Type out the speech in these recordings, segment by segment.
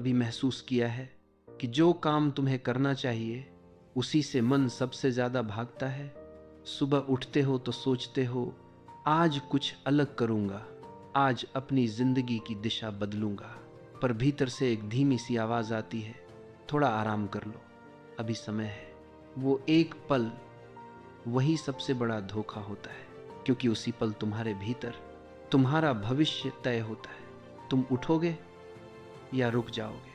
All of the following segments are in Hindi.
कभी महसूस किया है कि जो काम तुम्हें करना चाहिए उसी से मन सबसे ज्यादा भागता है? सुबह उठते हो तो सोचते हो आज कुछ अलग करूंगा, आज अपनी जिंदगी की दिशा बदलूंगा, पर भीतर से एक धीमी सी आवाज आती है, थोड़ा आराम कर लो, अभी समय है। वो एक पल वही सबसे बड़ा धोखा होता है, क्योंकि उसी पल तुम्हारे भीतर तुम्हारा भविष्य तय होता है। तुम उठोगे या रुक जाओगे।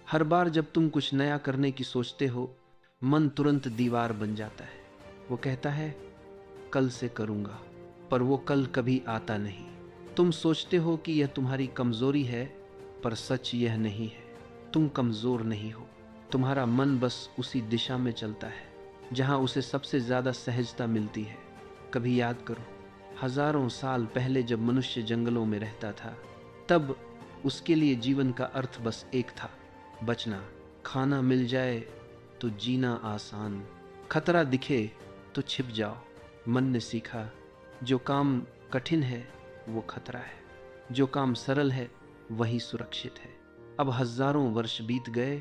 हर बार जब तुम कुछ नया करने की सोचते हो, मन तुरंत दीवार बन जाता है। वो कहता है कल से करूंगा, पर वो कल कभी आता नहीं। तुम सोचते हो कि यह तुम्हारी कमजोरी है, पर सच यह नहीं है। तुम कमजोर नहीं हो, तुम्हारा मन बस उसी दिशा में चलता है जहां उसे सबसे ज्यादा सहजता मिलती है। कभी याद करो, हजारों साल पहले जब मनुष्य जंगलों में रहता था, तब उसके लिए जीवन का अर्थ बस एक था, बचना। खाना मिल जाए तो जीना आसान, खतरा दिखे तो छिप जाओ। मन ने सीखा जो काम कठिन है वो खतरा है, जो काम सरल है वही सुरक्षित है। अब हजारों वर्ष बीत गए,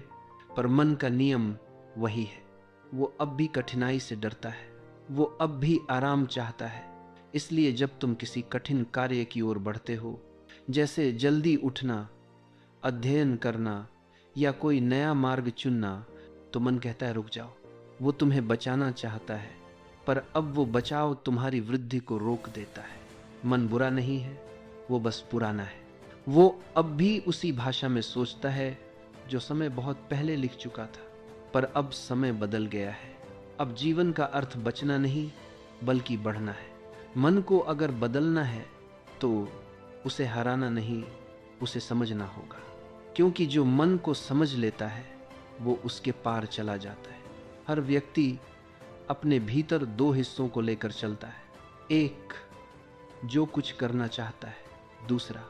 पर मन का नियम वही है। वो अब भी कठिनाई से डरता है, वो अब भी आराम चाहता है। इसलिए जब तुम किसी कठिन कार्य की ओर बढ़ते हो, जैसे जल्दी उठना, अध्ययन करना या कोई नया मार्ग चुनना, तो मन कहता है रुक जाओ। वो तुम्हें बचाना चाहता है, पर अब वो बचाव तुम्हारी वृद्धि को रोक देता है। मन बुरा नहीं है, वो बस पुराना है। वो अब भी उसी भाषा में सोचता है जो समय बहुत पहले लिख चुका था, पर अब समय बदल गया है। अब जीवन का अर्थ बचना नहीं बल्कि बढ़ना है। मन को अगर बदलना है तो उसे हराना नहीं, उसे समझना होगा, क्योंकि जो मन को समझ लेता है वो उसके पार चला जाता है। हर व्यक्ति अपने भीतर दो हिस्सों को लेकर चलता है, एक जो कुछ करना चाहता है, दूसरा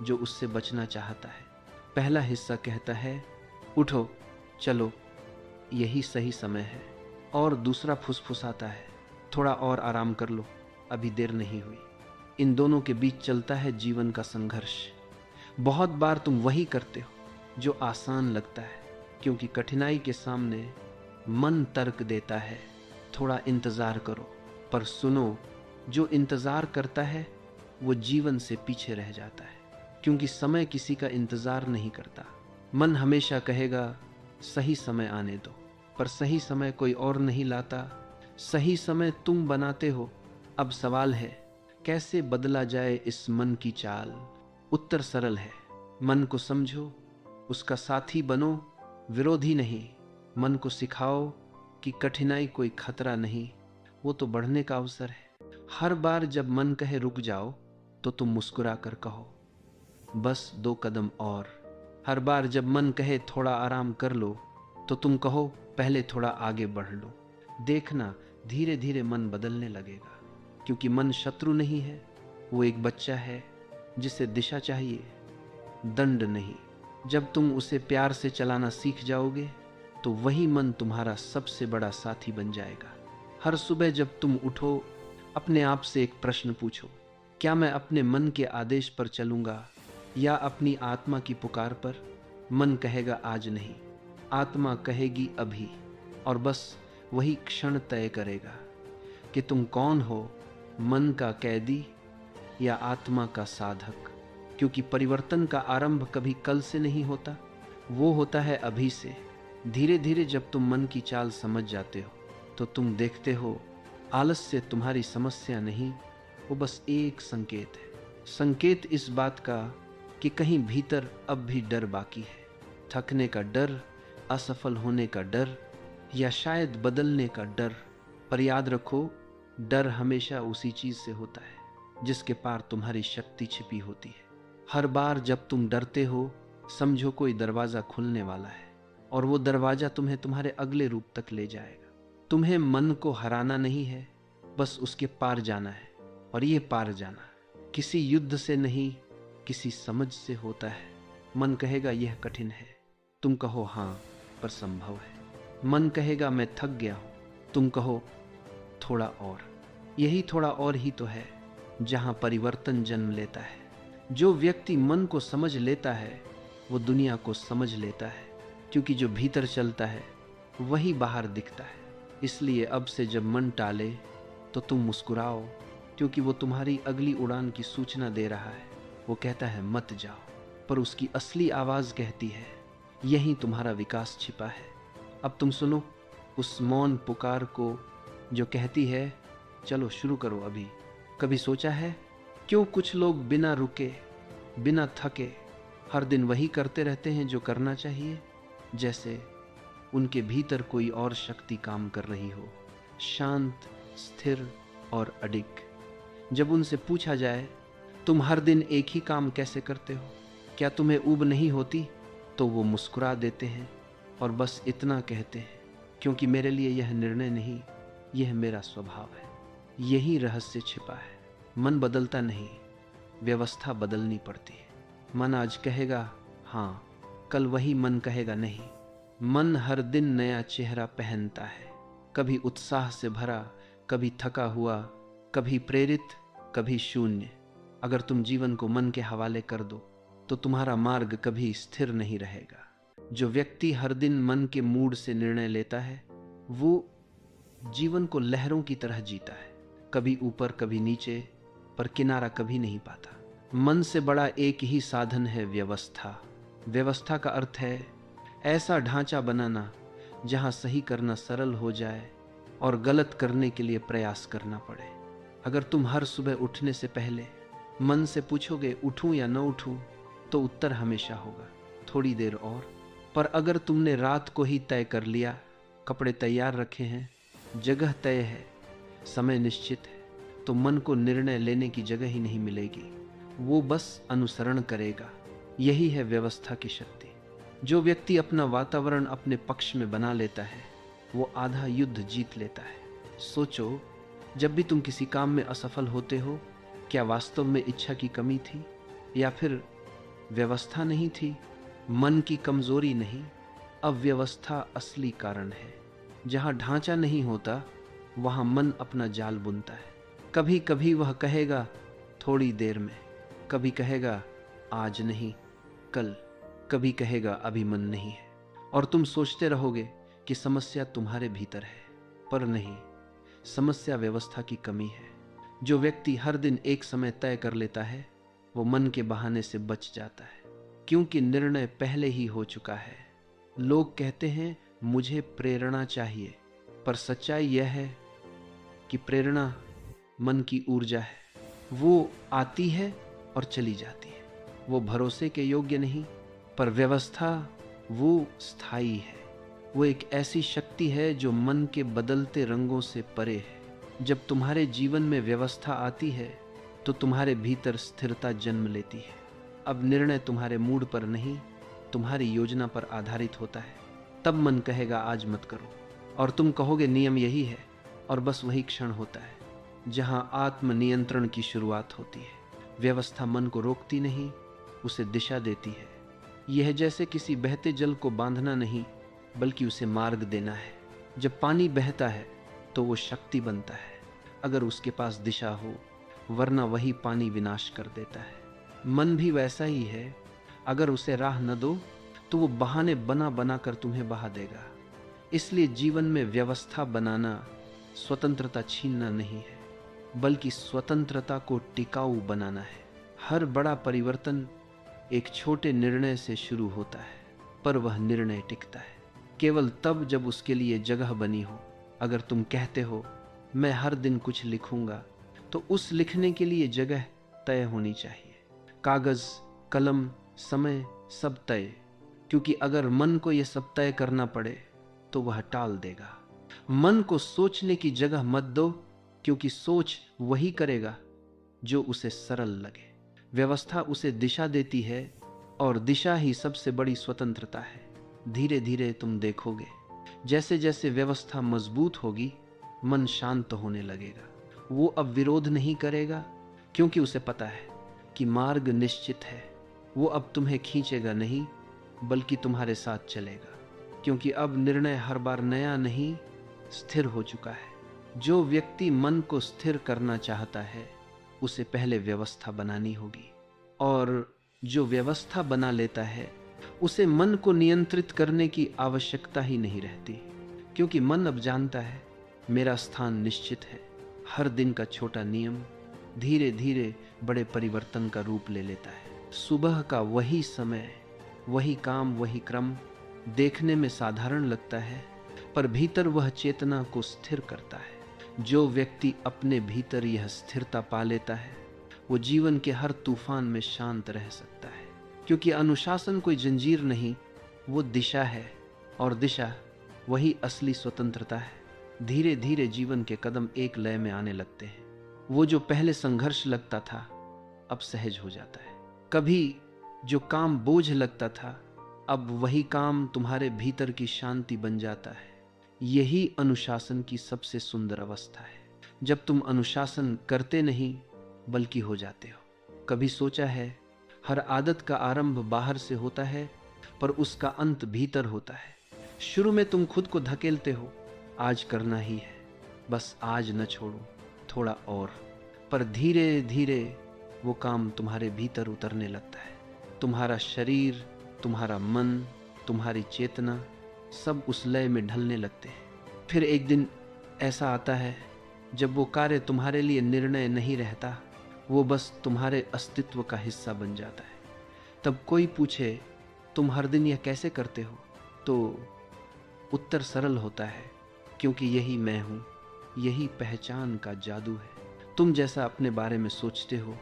जो उससे बचना चाहता है। पहला हिस्सा कहता है उठो, चलो, यही सही समय है, और दूसरा फुसफुसाता है थोड़ा और आराम कर लो, अभी देर नहीं हुई। इन दोनों के बीच चलता है जीवन का संघर्ष। बहुत बार तुम वही करते हो जो आसान लगता है, क्योंकि कठिनाई के सामने मन तर्क देता है थोड़ा इंतजार करो। पर सुनो, जो इंतजार करता है वो जीवन से पीछे रह जाता है, क्योंकि समय किसी का इंतजार नहीं करता। मन हमेशा कहेगा सही समय आने दो, पर सही समय कोई और नहीं लाता, सही समय तुम बनाते हो। अब सवाल है कैसे बदला जाए इस मन की चाल। उत्तर सरल है, मन को समझो, उसका साथी बनो, विरोधी नहीं। मन को सिखाओ कि कठिनाई कोई खतरा नहीं, वो तो बढ़ने का अवसर है। हर बार जब मन कहे रुक जाओ तो तुम मुस्कुरा कर कहो बस 2 कदम और। हर बार जब मन कहे थोड़ा आराम कर लो तो तुम कहो पहले थोड़ा आगे बढ़ लो। देखना, धीरे धीरे मन बदलने लगेगा, क्योंकि मन शत्रु नहीं है, वो एक बच्चा है जिसे दिशा चाहिए, दंड नहीं। जब तुम उसे प्यार से चलाना सीख जाओगे तो वही मन तुम्हारा सबसे बड़ा साथी बन जाएगा। हर सुबह जब तुम उठो, अपने आप से एक प्रश्न पूछो, क्या मैं अपने मन के आदेश पर चलूंगा या अपनी आत्मा की पुकार पर? मन कहेगा आज नहीं, आत्मा कहेगी अभी, और बस वही क्षण तय करेगा कि तुम कौन हो, मन का कैदी या आत्मा का साधक। क्योंकि परिवर्तन का आरंभ कभी कल से नहीं होता, वो होता है अभी से। धीरे धीरे जब तुम मन की चाल समझ जाते हो तो तुम देखते हो आलस्य तुम्हारी समस्या नहीं, वो बस एक संकेत है। संकेत इस बात का कि कहीं भीतर अब भी डर बाकी है, थकने का डर, असफल होने का डर, या शायद बदलने का डर। पर याद रखो, डर हमेशा उसी चीज से होता है जिसके पार तुम्हारी शक्ति छिपी होती है। हर बार जब तुम डरते हो, समझो कोई दरवाजा खुलने वाला है, और वो दरवाजा तुम्हें तुम्हारे अगले रूप तक ले जाएगा। तुम्हें मन को हराना नहीं है, बस उसके पार जाना है। और ये पार जाना किसी युद्ध से नहीं, किसी समझ से होता है। मन कहेगा यह कठिन है, तुम कहो हाँ, पर संभव है। मन कहेगा मैं थक गया हूं, तुम कहो थोड़ा और। यही थोड़ा और ही तो है जहां परिवर्तन जन्म लेता है। जो व्यक्ति मन को समझ लेता है वो दुनिया को समझ लेता है, क्योंकि जो भीतर चलता है वही बाहर दिखता है। इसलिए अब से जब मन टाले तो तुम मुस्कुराओ, क्योंकि वो तुम्हारी अगली उड़ान की सूचना दे रहा है। वो कहता है मत जाओ, पर उसकी असली आवाज़ कहती है यहीं तुम्हारा विकास छिपा है। अब तुम सुनो उस मौन पुकार को जो कहती है चलो शुरू करो अभी। कभी सोचा है क्यों कुछ लोग बिना रुके, बिना थके हर दिन वही करते रहते हैं जो करना चाहिए, जैसे उनके भीतर कोई और शक्ति काम कर रही हो, शांत, स्थिर और अडिग। जब उनसे पूछा जाए तुम हर दिन एक ही काम कैसे करते हो, क्या तुम्हें ऊब नहीं होती, तो वो मुस्कुरा देते हैं और बस इतना कहते हैं क्योंकि मेरे लिए यह निर्णय नहीं, यह मेरा स्वभाव है। यही रहस्य छिपा है। मन बदलता नहीं, व्यवस्था बदलनी पड़ती है। मन आज कहेगा हाँ, कल वही मन कहेगा नहीं। मन हर दिन नया चेहरा पहनता है, कभी उत्साह से भरा, कभी थका हुआ, कभी प्रेरित, कभी शून्य। अगर तुम जीवन को मन के हवाले कर दो तो तुम्हारा मार्ग कभी स्थिर नहीं रहेगा। जो व्यक्ति हर दिन मन के मूड से निर्णय लेता है वो जीवन को लहरों की तरह जीता है, कभी ऊपर कभी नीचे, पर किनारा कभी नहीं पाता। मन से बड़ा एक ही साधन है व्यवस्था। व्यवस्था का अर्थ है ऐसा ढांचा बनाना जहां सही करना सरल हो जाए और गलत करने के लिए प्रयास करना पड़े। अगर तुम हर सुबह उठने से पहले मन से पूछोगे उठूं या न उठूं, तो उत्तर हमेशा होगा थोड़ी देर और। पर अगर तुमने रात को ही तय कर लिया, कपड़े तैयार रखे हैं, जगह तय है, समय निश्चित है, तो मन को निर्णय लेने की जगह ही नहीं मिलेगी। वो बस अनुसरण करेगा। यही है व्यवस्था की शक्ति। जो व्यक्ति अपना वातावरण अपने पक्ष में बना लेता है वो आधा युद्ध जीत लेता है। सोचो, जब भी तुम किसी काम में असफल होते हो, क्या वास्तव में इच्छा की कमी थी या फिर व्यवस्था नहीं थी? मन की कमजोरी नहीं, अव्यवस्था असली कारण है। जहां ढांचा नहीं होता वहां मन अपना जाल बुनता है। कभी कभी वह कहेगा थोड़ी देर में, कभी कहेगा आज नहीं कल, कभी कहेगा अभी मन नहीं है, और तुम सोचते रहोगे कि समस्या तुम्हारे भीतर है, पर नहीं, समस्या व्यवस्था की कमी है। जो व्यक्ति हर दिन एक समय तय कर लेता है वो मन के बहाने से बच जाता है, क्योंकि निर्णय पहले ही हो चुका है। लोग कहते हैं मुझे प्रेरणा चाहिए, पर सच्चाई यह है कि प्रेरणा मन की ऊर्जा है। वो आती है और चली जाती है, वो भरोसे के योग्य नहीं। पर व्यवस्था वो स्थायी है। वो एक ऐसी शक्ति है जो मन के बदलते रंगों से परे है। जब तुम्हारे जीवन में व्यवस्था आती है तो तुम्हारे भीतर स्थिरता जन्म लेती है। अब निर्णय तुम्हारे मूड पर नहीं, तुम्हारी योजना पर आधारित होता है। तब मन कहेगा आज मत करो, और तुम कहोगे नियम यही है, और बस वही क्षण होता है जहां आत्म नियंत्रण की शुरुआत होती है। व्यवस्था मन को रोकती नहीं, उसे दिशा देती है। यह जैसे किसी बहते जल को बांधना नहीं, बल्कि उसे मार्ग देना है। जब पानी बहता है तो वो शक्ति बनता है अगर उसके पास दिशा हो, वरना वही पानी विनाश कर देता है। मन भी वैसा ही है, अगर उसे राह न दो तो वो बहाने बना बना कर तुम्हें बहा देगा। इसलिए जीवन में व्यवस्था बनाना स्वतंत्रता छीनना नहीं है, बल्कि स्वतंत्रता को टिकाऊ बनाना है। हर बड़ा परिवर्तन एक छोटे निर्णय से शुरू होता है, पर वह निर्णय टिकता है केवल तब जब उसके लिए जगह बनी हो। अगर तुम कहते हो मैं हर दिन कुछ लिखूंगा, तो उस लिखने के लिए जगह तय होनी चाहिए, कागज, कलम, समय सब तय। क्योंकि अगर मन को यह सब तय करना पड़े तो वह टाल देगा। मन को सोचने की जगह मत दो, क्योंकि सोच वही करेगा जो उसे सरल लगे। व्यवस्था उसे दिशा देती है, और दिशा ही सबसे बड़ी स्वतंत्रता है। धीरे धीरे तुम देखोगे जैसे जैसे व्यवस्था मजबूत होगी, मन शांत होने लगेगा। वो अब विरोध नहीं करेगा, क्योंकि उसे पता है कि मार्ग निश्चित है। वो अब तुम्हें खींचेगा नहीं, बल्कि तुम्हारे साथ चलेगा, क्योंकि अब निर्णय हर बार नया नहीं, स्थिर हो चुका है। जो व्यक्ति मन को स्थिर करना चाहता है उसे पहले व्यवस्था बनानी होगी, और जो व्यवस्था बना लेता है उसे मन को नियंत्रित करने की आवश्यकता ही नहीं रहती, क्योंकि मन अब जानता है मेरा स्थान निश्चित है। हर दिन का छोटा नियम धीरे धीरे बड़े परिवर्तन का रूप ले लेता है। सुबह का वही समय, वही काम, वही क्रम देखने में साधारण लगता है, पर भीतर वह चेतना को स्थिर करता है। जो व्यक्ति अपने भीतर यह स्थिरता पा लेता है, वो जीवन के हर तूफान में शांत रह सकता है, क्योंकि अनुशासन कोई जंजीर नहीं, वो दिशा है, और दिशा वही असली स्वतंत्रता है। धीरे धीरे जीवन के कदम एक लय में आने लगते हैं। वो जो पहले संघर्ष लगता था अब सहज हो जाता है। कभी जो काम बोझ लगता था, अब वही काम तुम्हारे भीतर की शांति बन जाता है। यही अनुशासन की सबसे सुंदर अवस्था है, जब तुम अनुशासन करते नहीं बल्कि हो जाते हो। कभी सोचा है हर आदत का आरंभ बाहर से होता है, पर उसका अंत भीतर होता है। शुरू में तुम खुद को धकेलते हो, आज करना ही है, बस आज न छोड़ो, थोड़ा और। पर धीरे धीरे वो काम तुम्हारे भीतर उतरने लगता है। तुम्हारा शरीर, तुम्हारा मन, तुम्हारी चेतना सब उस लय में ढलने लगते हैं। फिर एक दिन ऐसा आता है जब वो कार्य तुम्हारे लिए निर्णय नहीं रहता, वो बस तुम्हारे अस्तित्व का हिस्सा बन जाता है। तब कोई पूछे तुम हर दिन यह कैसे करते हो, तो उत्तर सरल होता है, क्योंकि यही मैं हूं, यही पहचान का जादू है। तुम जैसा अपने बारे में सोचते हो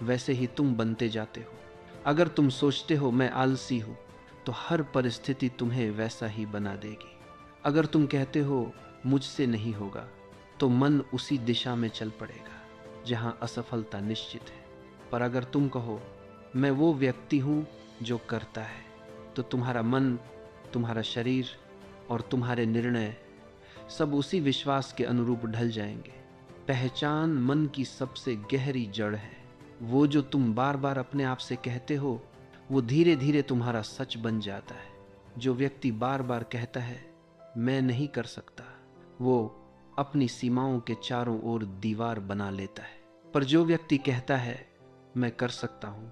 वैसे ही तुम बनते जाते हो। अगर तुम सोचते हो मैं आलसी हूं, तो हर परिस्थिति तुम्हें वैसा ही बना देगी। अगर तुम कहते हो मुझसे नहीं होगा, तो मन उसी दिशा में चल पड़ेगा जहां असफलता निश्चित है। पर अगर तुम कहो मैं वो व्यक्ति हूं जो करता है, तो तुम्हारा मन, तुम्हारा शरीर और तुम्हारे निर्णय सब उसी विश्वास के अनुरूप ढल जाएंगे। पहचान मन की सबसे गहरी जड़ है। वो जो तुम बार बार अपने आप से कहते हो, वो धीरे धीरे तुम्हारा सच बन जाता है। जो व्यक्ति बार बार कहता है मैं नहीं कर सकता, वो अपनी सीमाओं के चारों ओर दीवार बना लेता है। पर जो व्यक्ति कहता है मैं कर सकता हूं,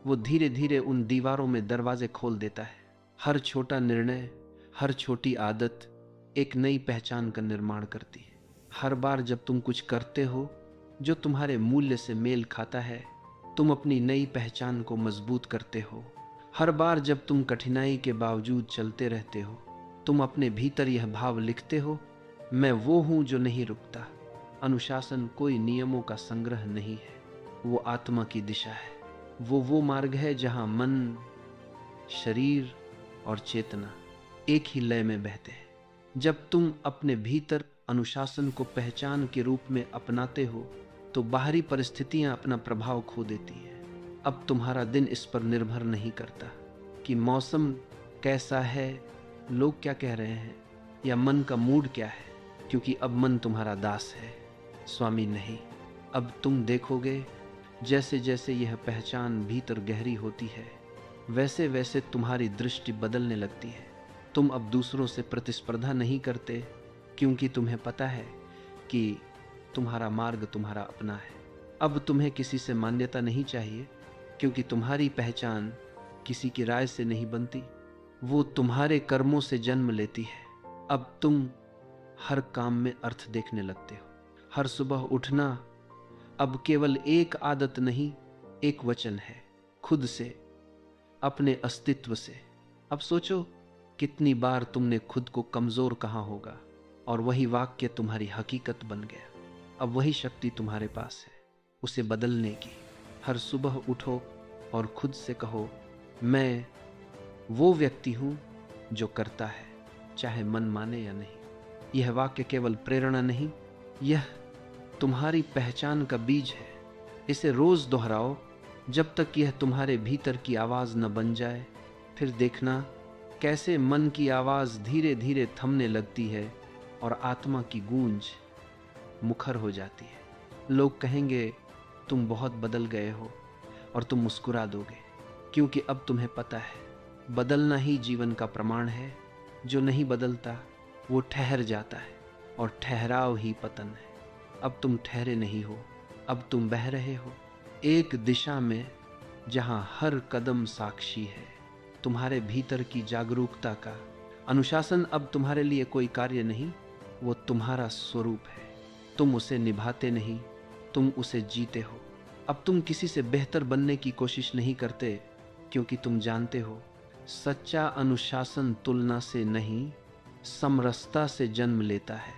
वो धीरे धीरे उन दीवारों में दरवाजे खोल देता है। हर छोटा निर्णय, हर छोटी आदत एक नई पहचान का निर्माण करती है। हर बार जब तुम कुछ करते हो जो तुम्हारे मूल्य से मेल खाता है, तुम अपनी नई पहचान को मजबूत करते हो। हर बार जब तुम कठिनाई के बावजूद चलते रहते हो, तुम अपने भीतर यह भाव लिखते हो मैं वो हूं जो नहीं रुकता। अनुशासन कोई नियमों का संग्रह नहीं है, वो आत्मा की दिशा है। वो मार्ग है जहां मन, शरीर और चेतना एक ही लय में बहते हैं। जब तुम अपने भीतर अनुशासन को पहचान के रूप में अपनाते हो, तो बाहरी परिस्थितियां अपना प्रभाव खो देती हैं। अब तुम्हारा दिन इस पर निर्भर नहीं करता कि मौसम कैसा है, लोग क्या कह रहे हैं, या मन का मूड क्या है, क्योंकि अब मन तुम्हारा दास है, स्वामी नहीं। अब तुम देखोगे जैसे जैसे यह पहचान भीतर गहरी होती है, वैसे वैसे तुम्हारी दृष्टि बदलने लगती है। तुम अब दूसरों से प्रतिस्पर्धा नहीं करते, क्योंकि तुम्हें पता है कि तुम्हारा मार्ग तुम्हारा अपना है। अब तुम्हें किसी से मान्यता नहीं चाहिए, क्योंकि तुम्हारी पहचान किसी की राय से नहीं बनती, वो तुम्हारे कर्मों से जन्म लेती है। अब तुम हर काम में अर्थ देखने लगते हो। हर सुबह उठना अब केवल एक आदत नहीं, एक वचन है, खुद से, अपने अस्तित्व से। अब सोचो कितनी बार तुमने खुद को कमजोर कहा होगा, और वही वाक्य तुम्हारी हकीकत बन गया। अब वही शक्ति तुम्हारे पास है उसे बदलने की। हर सुबह उठो और खुद से कहो मैं वो व्यक्ति हूं जो करता है, चाहे मन माने या नहीं। यह वाक्य केवल प्रेरणा नहीं, यह तुम्हारी पहचान का बीज है। इसे रोज दोहराओ जब तक यह तुम्हारे भीतर की आवाज न बन जाए। फिर देखना कैसे मन की आवाज धीरे धीरे थमने लगती है और आत्मा की गूंज मुखर हो जाती है। लोग कहेंगे तुम बहुत बदल गए हो, और तुम मुस्कुरा दोगे, क्योंकि अब तुम्हें पता है बदलना ही जीवन का प्रमाण है। जो नहीं बदलता वो ठहर जाता है, और ठहराव ही पतन है। अब तुम ठहरे नहीं हो, अब तुम बह रहे हो एक दिशा में जहां हर कदम साक्षी है। तुम्हारे भीतर की जागरूकता का। अनुशासन अब तुम्हारे लिए कोई कार्य नहीं, वो तुम्हारा स्वरूप है। तुम उसे निभाते नहीं, तुम उसे जीते हो। अब तुम किसी से बेहतर बनने की कोशिश नहीं करते, क्योंकि तुम जानते हो सच्चा अनुशासन तुलना से नहीं, समरसता से जन्म लेता है।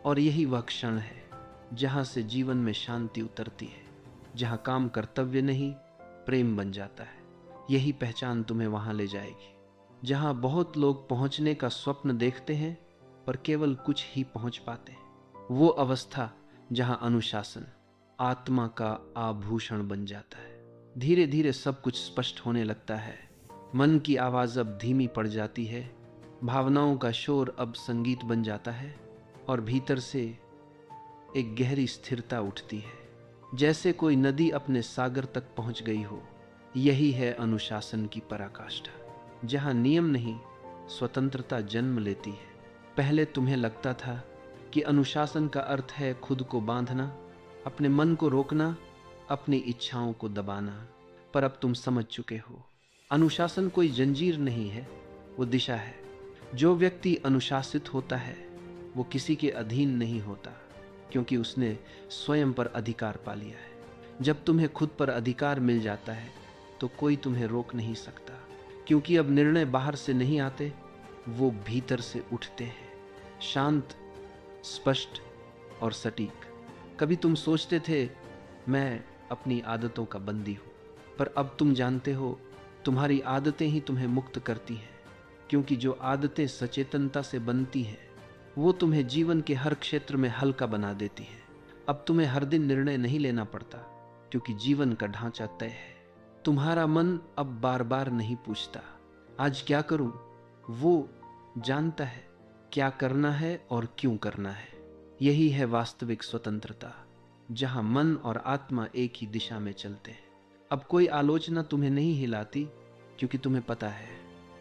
और यही वह क्षण है जहां से जीवन में शांति उतरती है, जहां काम कर्तव्य नहीं प्रेम बन जाता है। यही पहचान तुम्हें वहां ले जाएगी जहां बहुत लोग पहुंचने का स्वप्न देखते हैं पर केवल कुछ ही पहुंच पाते हैं। वो अवस्था जहां अनुशासन आत्मा का आभूषण बन जाता है। धीरे धीरे सब कुछ स्पष्ट होने लगता है। मन की आवाज अब धीमी पड़ जाती है, भावनाओं का शोर अब संगीत बन जाता है, और भीतर से एक गहरी स्थिरता उठती है, जैसे कोई नदी अपने सागर तक पहुंच गई हो। यही है अनुशासन की पराकाष्ठा, जहां नियम नहीं स्वतंत्रता जन्म लेती है। पहले तुम्हें लगता था कि अनुशासन का अर्थ है खुद को बांधना, अपने मन को रोकना, अपनी इच्छाओं को दबाना। पर अब तुम समझ चुके हो, अनुशासन कोई जंजीर नहीं है, वो दिशा है। जो व्यक्ति अनुशासित होता है वो किसी के अधीन नहीं होता, क्योंकि उसने स्वयं पर अधिकार पा लिया है। जब तुम्हें खुद पर अधिकार मिल जाता है तो कोई तुम्हें रोक नहीं सकता, क्योंकि अब निर्णय बाहर से नहीं आते, वो भीतर से उठते हैं, शांत, स्पष्ट और सटीक। कभी तुम सोचते थे मैं अपनी आदतों का बंदी हूं, पर अब तुम जानते हो तुम्हारी आदतें ही तुम्हें मुक्त करती हैं, क्योंकि जो आदतें सचेतनता से बनती हैं वो तुम्हें जीवन के हर क्षेत्र में हल्का बना देती हैं। अब तुम्हें हर दिन निर्णय नहीं लेना पड़ता, क्योंकि जीवन का ढांचा तय है। तुम्हारा मन अब बार बार नहीं पूछता आज क्या करूं, वो जानता है क्या करना है और क्यों करना है। यही है वास्तविक स्वतंत्रता, जहां मन और आत्मा एक ही दिशा में चलते हैं। अब कोई आलोचना तुम्हें नहीं हिलाती, क्योंकि तुम्हें पता है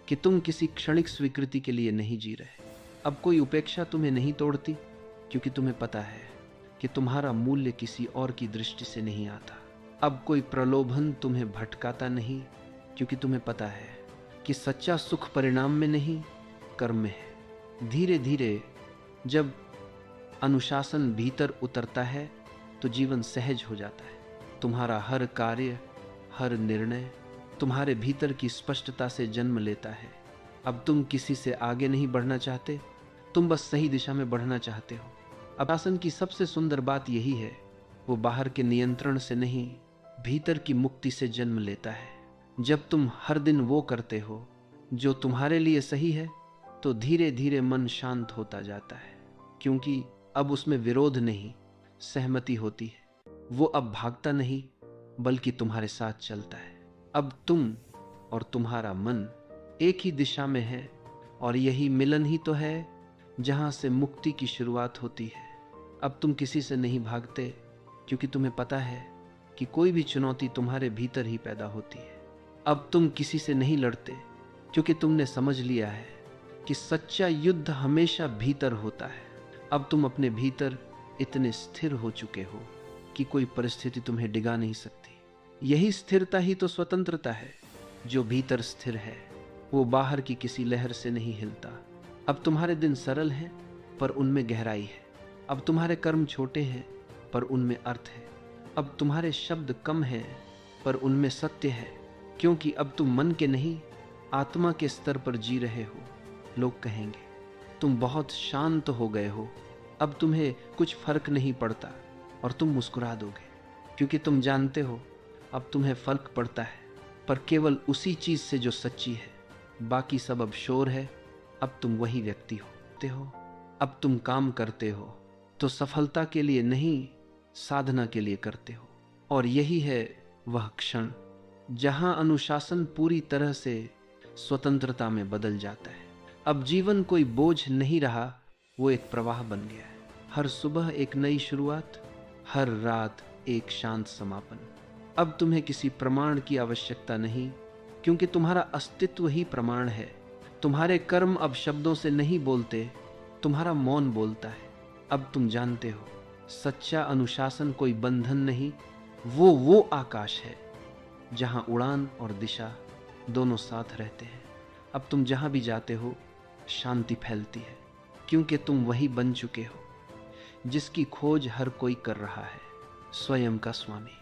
कि तुम किसी क्षणिक स्वीकृति के लिए नहीं जी रहे। अब कोई उपेक्षा तुम्हें नहीं तोड़ती, क्योंकि तुम्हें पता है कि तुम्हारा मूल्य किसी और की दृष्टि से नहीं आता। अब कोई प्रलोभन तुम्हें भटकाता नहीं, क्योंकि तुम्हें पता है कि सच्चा सुख परिणाम में नहीं कर्म में है। धीरे धीरे जब अनुशासन भीतर उतरता है तो जीवन सहज हो जाता है। तुम्हारा हर कार्य, हर निर्णय तुम्हारे भीतर की स्पष्टता से जन्म लेता है। अब तुम किसी से आगे नहीं बढ़ना चाहते, तुम बस सही दिशा में बढ़ना चाहते हो। अनुशासन की सबसे सुंदर बात यही है, वो बाहर के नियंत्रण से नहीं, भीतर की मुक्ति से जन्म लेता है। जब तुम हर दिन वो करते हो जो तुम्हारे लिए सही है, तो धीरे धीरे मन शांत होता जाता है, क्योंकि अब उसमें विरोध नहीं, सहमति होती है। वो अब भागता नहीं, बल्कि तुम्हारे साथ चलता है। अब तुम और तुम्हारा मन एक ही दिशा में है, और यही मिलन ही तो है जहां से मुक्ति की शुरुआत होती है। अब तुम किसी से नहीं भागते, क्योंकि तुम्हें पता है कि कोई भी चुनौती तुम्हारे भीतर ही पैदा होती है। अब तुम किसी से नहीं लड़ते, क्योंकि तुमने समझ लिया है कि सच्चा युद्ध हमेशा भीतर होता है। अब तुम अपने भीतर इतने स्थिर हो चुके हो कि कोई परिस्थिति तुम्हें डिगा नहीं सकती। यही स्थिरता ही तो स्वतंत्रता है। जो भीतर स्थिर है वो बाहर की किसी लहर से नहीं हिलता। अब तुम्हारे दिन सरल हैं, पर उनमें गहराई है। अब तुम्हारे कर्म छोटे हैं, पर उनमें अर्थ है। अब तुम्हारे शब्द कम हैं, पर उनमें सत्य है, क्योंकि अब तुम मन के नहीं, आत्मा के स्तर पर जी रहे हो। लोग कहेंगे तुम बहुत शांत हो गए हो, अब तुम्हें कुछ फर्क नहीं पड़ता, और तुम मुस्कुरा दोगे, क्योंकि तुम जानते हो अब तुम्हें फर्क पड़ता है, पर केवल उसी चीज से जो सच्ची है। बाकी सब अब शोर है। अब तुम वही व्यक्ति होते हो। अब तुम काम करते हो तो सफलता के लिए नहीं, साधना के लिए करते हो। और यही है वह क्षण जहां अनुशासन पूरी तरह से स्वतंत्रता में बदल जाता है। अब जीवन कोई बोझ नहीं रहा, वो एक प्रवाह बन गया है। हर सुबह एक नई शुरुआत, हर रात एक शांत समापन। अब तुम्हें किसी प्रमाण की आवश्यकता नहीं, क्योंकि तुम्हारा अस्तित्व ही प्रमाण है। तुम्हारे कर्म अब शब्दों से नहीं बोलते, तुम्हारा मौन बोलता है। अब तुम जानते हो सच्चा अनुशासन कोई बंधन नहीं, वो आकाश है जहां उड़ान और दिशा दोनों साथ रहते हैं। अब तुम जहां भी जाते हो शांति फैलती है, क्योंकि तुम वही बन चुके हो जिसकी खोज हर कोई कर रहा है, स्वयं का स्वामी।